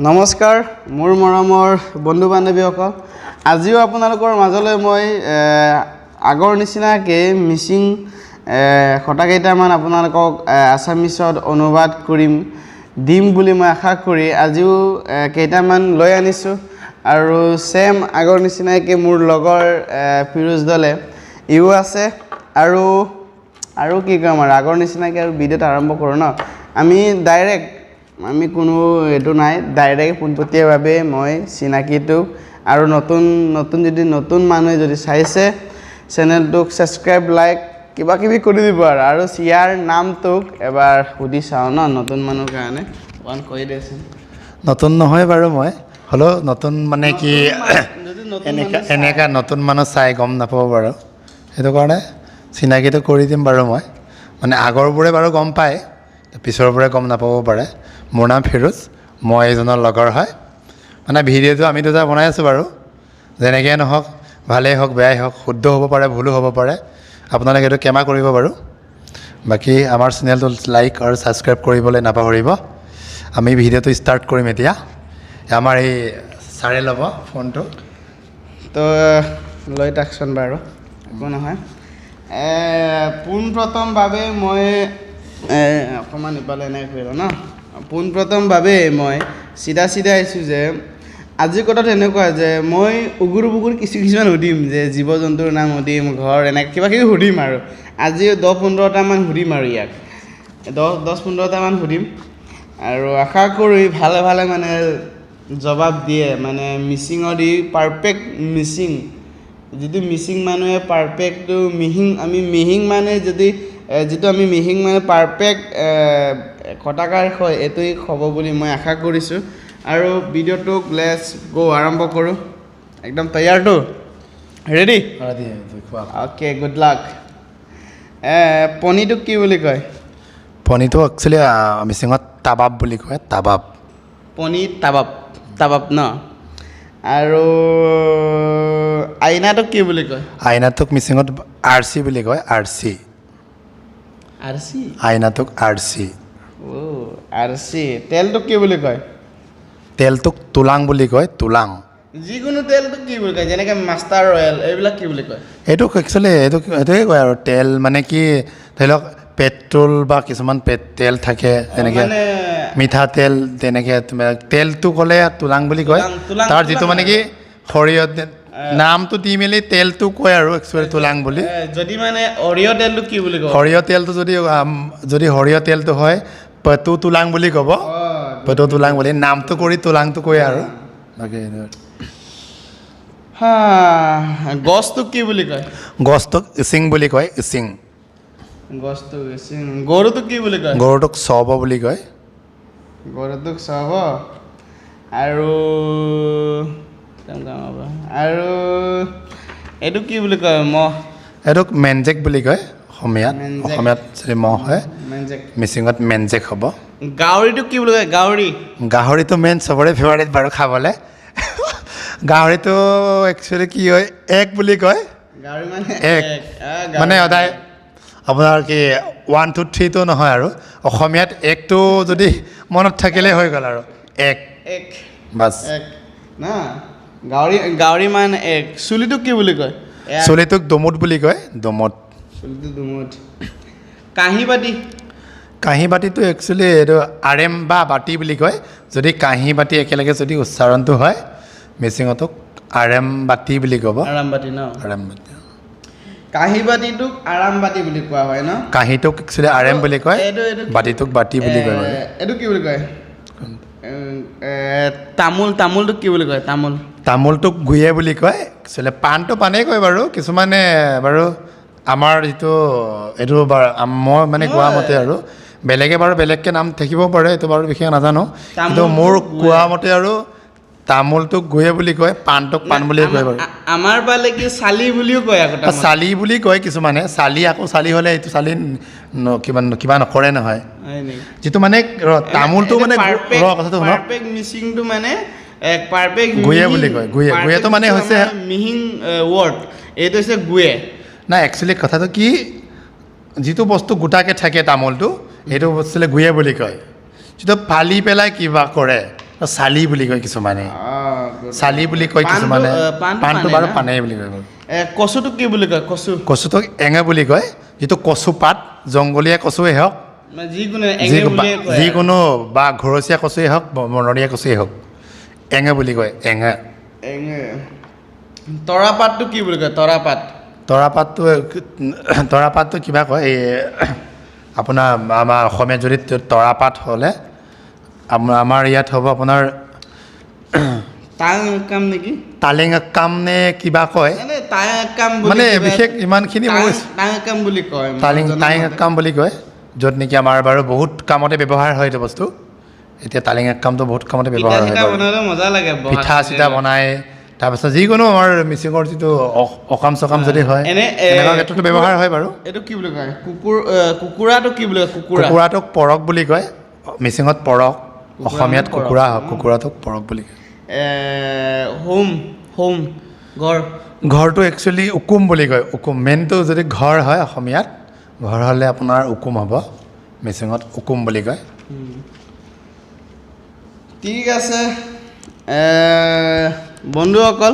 নমস্কাৰ মোৰ মৰমৰ বন্ধু বান্ধৱীসকল আজিও আপোনালোকৰ মাজলৈ মই আগৰ নিচিনাকে মিচিং কথা কেইটামান আপোনালোকক আসামিছত অনুবাদ কৰিম দিম বুলি মই আশা কৰি আজিও কেইটামান লৈ আনিছো আৰু সেম আগৰ নিচিনাকে মোৰ লগৰ ফিৰোজ দলে ইও আছে আৰু কি কম আৰু আগৰ নিচিনাকে আৰু ভিডিওটা আৰম্ভ কৰো ন আমি ডাইৰেক্ট আমি কোনো এটো নাই ডাইৰেক্ট পোনপটীয়াভাৱে মই চিনাকিটো আৰু নতুন যদি নতুন মানুহ যদি চাইছে চেনেলটোক সাবস্ক্ৰাইব লাইক কিবা কিবি কৰি দিব আৰু ইয়াৰ নামটোক এবাৰ সুধি চাও ন নতুন মানুহৰ কাৰণে ওৱান কৈ দেছে নতুন নহয় বাৰু মই হলো নতুন মানে কি এনেকা নতুন মানুহ চাই গম নাপাব বাৰু সেইটো কাৰণে চিনাকিটো কৰি দিম বাৰু মই মানে আগৰবোৰে বাৰু গম পায় পিছৰবোৰে গম নাপাব পাৰে মোৰ নাম ফিৰোজ মই এজনৰ লগৰ হয় মানে ভিডিওটো আমি দুটা বনাই আছো বাৰু যেনেকৈ নহওক ভালেই হওক বেয়াই হওক শুদ্ধ হ'ব পাৰে ভুলো হ'ব পাৰে আপোনালোকে এইটো কেমা কৰিব বাৰু বাকি আমাৰ চেনেলটো লাইক আৰু সাবস্ক্ৰাইব কৰিবলৈ নাপাহৰিব আমি ভিডিওটো ষ্টাৰ্ট কৰিম এতিয়া আমাৰ এই চাৰে ল'ব ফোনটো তো লৈ টাকচন বাৰু একো নহয় পোনপ্ৰথমভাৱে মই অকণমান ইফালে এনেকৈ কৰিলোঁ ন পোনপ্ৰথমভাৱে মই চিধা আহিছোঁ যে আজিৰ কথাত এনেকুৱা যে মই উগুৰ বুগুৰ কিছুমান সুধিম যে জীৱ জন্তুৰ নাম সুধিম ঘৰ এনেকৈ কিবা কিবি সুধিম আৰু আজি 10-15টামান সুধিম আৰু ইয়াক 10-15টামান সুধিম আৰু আশা কৰি ভালে মানে জবাব দিয়ে মানে মিচিঙৰ দি পাৰফেক্ট মিচিং যিটো মিচিং মানুহে পাৰফেক্টটো আমি মিহিং মানে যদি যিটো আমি মিহিং মানে পাৰফেক্ট কথাকাৰ হয় এইটোই হ'ব বুলি মই আশা কৰিছোঁ আৰু ভিডিওটোক লেটস গো আৰম্ভ কৰোঁ একদম তৈয়াৰটো ৰেডি অ'কে গুড লাক পনীটোক কি বুলি কয় পনীটো একচুৱেলি মিচিঙত তাবাব বুলি কয় তাবাব পনী তাবাব ন আৰু আইনাটোক কি বুলি কয় আইনাটোক মিচিঙত আৰচি বুলি কয় আৰচি আইনাটোক আৰচি আৰচি তেলটোক কি বুলি কয় তেলটোক তুলাং বুলি কয় তুলাং যিকোনো তেলটোক কি বুলি কয় যেনেকৈ মাষ্টাৰ অইল এইবিলাক কি বুলি কয় এইটোক একচুৱেলি এইটোৱে কয় আৰু তেল মানে কি ধৰি লওক পেট্ৰল বা কিছুমান তেল থাকে যেনেকৈ মিঠাতেল তেনেকৈ তেলটো ক'লে তুলাং বুলি কয় তাৰ যিটো মানে কি সৰিয়হ নামটো দি মেলি তেলটো কয় আৰু একচুৱেলি তুলাং বুলি যদি মানে সৰিয়হ তেলটো কি বুলি কয় সৰিয়হ তেলটো যদি সৰিয়হ তেলটো হয় পেটু তুলাং বুলি ক'ব পেটু তুলাং বুলি নামটো কৰি তুলাংটো কয় আৰু গছটোক কি বুলি কয় গছটোক ইচিং বুলি কয় ইচিং গছটোক ইচিং গৰুটোক কি বুলি কয় গৰুটোক চব বুলি কয় গৰুটোক চব আৰু এইটো কি বুলি কয় মহ এইটোক মেনজেক বুলি কয় অসমীয়াত যদি মহ হয় মিচিঙত মেনজেক হ'ব গাহৰিটোক কি বুলি কয় গাহৰিটো মেইন চবৰে ফেভাৰিট বাৰু খাবলৈ গাহৰিটো একচুৱেলি কি হয় এক বুলি কয় এক মানে সদায় আপোনাৰ কি 1 2 3 টো নহয় আৰু অসমীয়াত একটো যদি মনত থাকিলে হৈ গ'ল আৰু এক বাছ না গাহৰি মানে এক চুলিটোক কি বুলি কয় চুলিটোক দমুট বুলি কয় দমুট কাঁহী বাতিটো একচুৱেলি এইটো আৰেম বা বাতি বুলি কয় যদি কাঁহী বাতি একেলগে যদি উচ্চাৰণটো হয় মিচিঙতোক আৰেম বাতি বুলি ক'ব আৰাম বাতি ন আৰেম বাতি কাঁহী বাতিটোক আৰাম বাতি বুলি কোৱা হয় ন কাঁহীটোক একচুৱেলি আৰেম বুলি কয় বাতিটোক বাতি বুলি কয় এইটো কি বুলি কয় তামোলটোক কি বুলি কয় তামোলটোক গুয়ে বুলি কয় একচুৱেলি পাণটো পানেই কয় বাৰু কিছুমানে বাৰু আমাৰ যিটো এইটো মই মানে কোৱা মতে আৰু বেলেগে বাৰু বেলেগকৈ নাম থাকিব পাৰে এইটো বাৰু বিশেষ নাজানো কিন্তু মোৰ কোৱা মতে আৰু তামোলটোক গুয়ে বুলি কয় পাণটোক পাণ বুলিয়ে কয় বাৰু আমাৰ ফালে কি চালি বুলিও কয় আকৌ চালি বুলি কয় কিছুমানে চালি আকৌ চালি হ'লে এইটো চালি কিবা নকৰে নহয় যিটো মানে তামোলটো মানে কথাটো শুনক মিচিংটো মানে পাৰফেক্ট গুয়ে বুলি কয় গুয়েটো মানে হৈছে মিহিং ৱৰ্ড এইটো হৈছে গুয়ে না একচুৱেলি কথাটো কি যিটো বস্তু গোটাকৈ থাকে তামোলটো সেইটো বস্তুলে গুয়ে বুলি কয় যিটো ফালি পেলাই কিবা কৰে চালি বুলি কয় কিছুমানে চালি বুলি কয় কিছুমানে পাণটো বাৰু পানেই বুলি কয় বাৰু কচুটোক কি বুলি কয় কচুটোক এঙে বুলি কয় যিটো কচু পাত জংঘলীয়া কচুৱেই হওক যিকোনো বা ঘৰচীয়া কচুৱেই হওক বনৰীয়া কচুৱেই হওক এঙে বুলি কয় এঙে তৰাপাতটো কি বুলি কয় তৰাপাতটো কিবা কয় এই আপোনাৰ আমাৰ অসমীয়াত যদি তৰাপাত হ'লে আমাৰ ইয়াত হ'ব আপোনাৰ তালেং কাম নে কিবা কয় মানে বিশেষ ইমানখিনি তালেং কাম বুলি কয় য'ত নেকি আমাৰ বাৰু বহুত কামতে ব্যৱহাৰ হয় এইটো বস্তু এতিয়া তালেং কামটো বহুত কামতে ব্যৱহাৰ হয় পিঠা চিঠা বনাই তাৰপিছত যিকোনো আমাৰ মিচিঙৰ যিটো অকাম চকাম যদি হয় এনেকুৱা ক্ষেত্ৰতো ব্যৱহাৰ হয় বাৰু এইটো কি বুলি কয় কুকুৰাটো কি বুলি কয় কুকুৰাটোক পৰক বুলি কয় মিচিঙত পৰক অসমীয়াত কুকুৰা হওক কুকুৰাটোক পৰক বুলি কয় ঘৰটো একচুৱেলি উকুম বুলি কয় উকুম মেইনটো যদি ঘৰ হয় অসমীয়াত ঘৰ হ'লে আপোনাৰ উকুম হ'ব মিচিঙত উকুম বুলি কয় ঠিক আছে বন্ধুসকল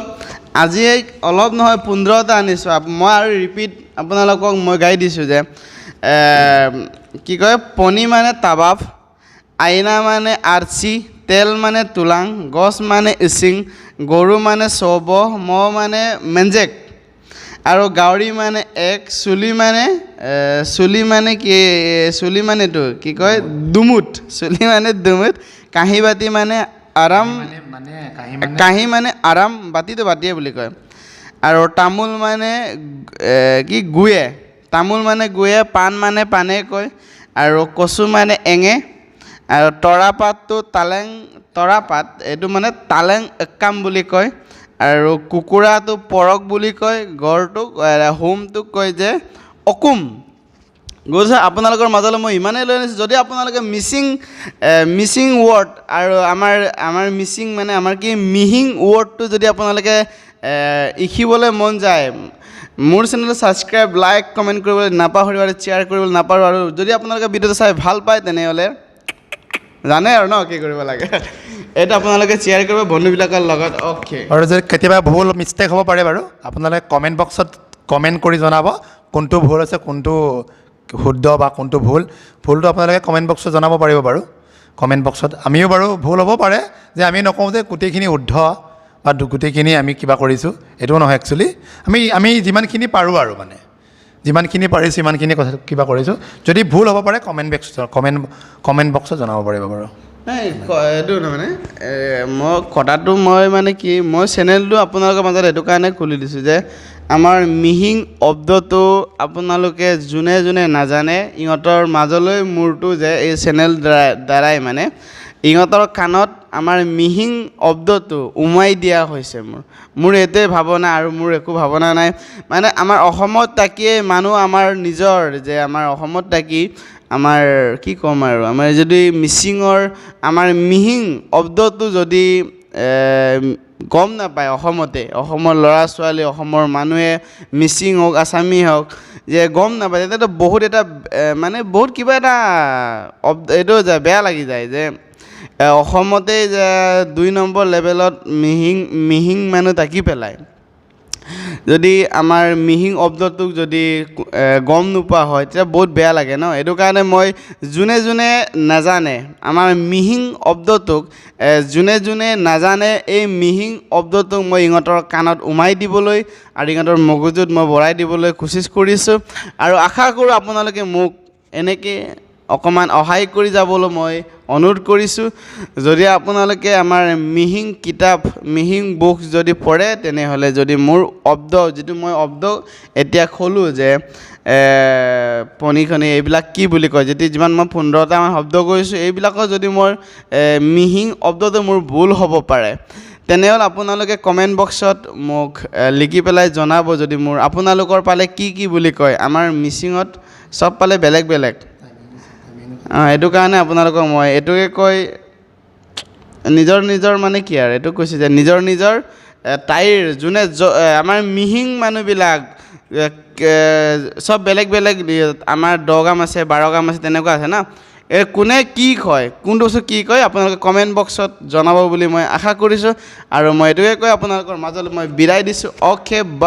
আজি অলপ নহয় 15টা আনিছোঁ মই আৰু ৰিপিট আপোনালোকক মই গাই দিছোঁ যে কি কয় পণি মানে তাবাফ আইনা মানে আৰ্চি তেল মানে তোলাং গছ মানে ইচিং গৰু মানে চৌব মহ মানে মেঞ্জেক আৰু গাউৰি মানে এক চুলি মানেটো কি কয় দুমুট চুলি মানে দুমুট কাঁহী বাতি মানে আৰাম কাঁহী মানে আৰাম বাতিটো বাতিয়ে বুলি কয় আৰু তামোল মানে কি গুৱে তামোল মানে গুৱে পাণ মানে পানে কয় আৰু কচু মানে এঙে আৰু তৰাপাতটো তৰাপাত এইটো মানে তালেং একাম বুলি কয় আৰু কুকুৰাটো পৰক বুলি কয় গড়টোক হোমটোক কয় যে অকুম গৈছে আপোনালোকৰ মাজলৈ মই ইমানেই লৈ আনিছোঁ যদি আপোনালোকে মিচিং ৱৰ্ড আৰু আমাৰ মিচিং মানে আমাৰ কি মিহিং ৱৰ্ডটো যদি আপোনালোকে লিখিবলৈ মন যায় মোৰ চেনেলটো ছাবস্ক্ৰাইব লাইক কমেণ্ট কৰিবলৈ নাপাহৰিব আৰু শ্বেয়াৰ কৰিবলৈ নাপাহৰিব আৰু যদি আপোনালোকে ভিডিঅ'টো চাই ভাল পায় তেনেহ'লে জানে আৰু ন কি কৰিব লাগে এইটো আপোনালোকে শ্বেয়াৰ কৰিব বন্ধুবিলাকৰ লগত অ'কে আৰু যদি কেতিয়াবা ভুল মিষ্টেক হ'ব পাৰে বাৰু আপোনালোকে কমেণ্ট বক্সত কমেণ্ট কৰি জনাব কোনটো ভুল আছে কোনটো শুদ্ধ বা কোনটো ভুলটো আপোনালোকে কমেণ্ট বক্সত জনাব পাৰিব বাৰু কমেণ্ট বক্সত আমিও বাৰু ভুল হ'ব পাৰে যে আমি নকওঁ যে গোটেইখিনি শুদ্ধ বা গোটেইখিনি আমি কিবা কৰিছোঁ এইটোও নহয় একচুৱেলি আমি যিমানখিনি পাৰোঁ আৰু মানে যিমানখিনি পাৰিছোঁ সিমানখিনি কথা কিবা কৰিছোঁ যদি ভুল হ'ব পাৰে কমেণ্ট বক্সত জনাব পাৰিব বাৰু এইটো মানে কথাটো মানে কি মই চেনেলটো আপোনালোকৰ মাজত এইটো কাৰণে খুলি দিছোঁ যে আমাৰ মিহিং শব্দটো আপোনালোকে যোনে নাজানে ইহঁতৰ মাজলৈ মোৰটো যে এই চেনেল দ্বাৰাই মানে ইহঁতৰ কাণত আমাৰ মিহিং শব্দটো উমাই দিয়া হৈছে মোৰ এইটোৱে ভাৱনা আৰু মোৰ একো ভাৱনা নাই মানে আমাৰ অসমত থাকিয়ে মানুহ আমাৰ নিজৰ যে আমাৰ অসমত থাকি আমাৰ কি ক'ম আৰু আমাৰ যদি মিচিঙৰ আমাৰ মিহিং শব্দটো যদি গম নাপায় অসমৰ ল'ৰা ছোৱালী অসমৰ মানুহে মিচিং হওক আছামী হওক যে গম নাপায় তেতিয়াতো বহুত এটা মানে বহুত কিবা এটা এইটো বেয়া লাগি যায় যে অসমতেই যে 2 নম্বৰ লেভেলত মিহিং মানুহ থাকি পেলায় যদি আমাৰ মিহিং শব্দটোক যদি গম নোপোৱা হয় তেতিয়া বহুত বেয়া লাগে ন এইটো কাৰণে মই যোনে নাজানে আমাৰ মিহিং শব্দটোক যোনে নাজানে এই মিহিং শব্দটোক মই ইহঁতৰ কাণত উমাই দিবলৈ আৰু ইহঁতৰ মগজুত মই ভৰাই দিবলৈ কোচিছ কৰিছোঁ আৰু আশা কৰোঁ আপোনালোকে মোক এনেকৈ অকণমান সহায় কৰি যাবলৈ মই অনুৰোধ কৰিছোঁ যদি আপোনালোকে আমাৰ মিহিং কিতাপ মিহিং বুক যদি পঢ়ে তেনেহ'লে যদি মোৰ শব্দ যিটো মই শব্দ এতিয়া ক'লোঁ যে পণিখনি এইবিলাক কি বুলি কয় যদি যিমান মই 15টামান শব্দ কৈছোঁ এইবিলাকৰ যদি মোৰ মিহিং শব্দটো মোৰ ভুল হ'ব পাৰে তেনেহ'লে আপোনালোকে কমেণ্ট বক্সত মোক লিখি পেলাই জনাব যদি মোৰ আপোনালোকৰ পালে কি বুলি কয় আমাৰ মিচিঙত চব পালে বেলেগ এইটো কাৰণে আপোনালোকক মই এইটোকে কৈ নিজৰ মানে কি আৰু এইটো কৈছোঁ যে নিজৰ তাইৰ যোনে আমাৰ মিহিং মানুহবিলাক চব বেলেগ আমাৰ 10 গাম আছে 12 গাম আছে তেনেকুৱা আছে না কোনে কি কয় কোনটো বস্তু কি কয় আপোনালোকে কমেণ্ট বক্সত জনাব বুলি মই আশা কৰিছোঁ আৰু মই এইটোৱে কৈ আপোনালোকৰ মাজলৈ মই বিদায় দিছোঁ অ'কে বা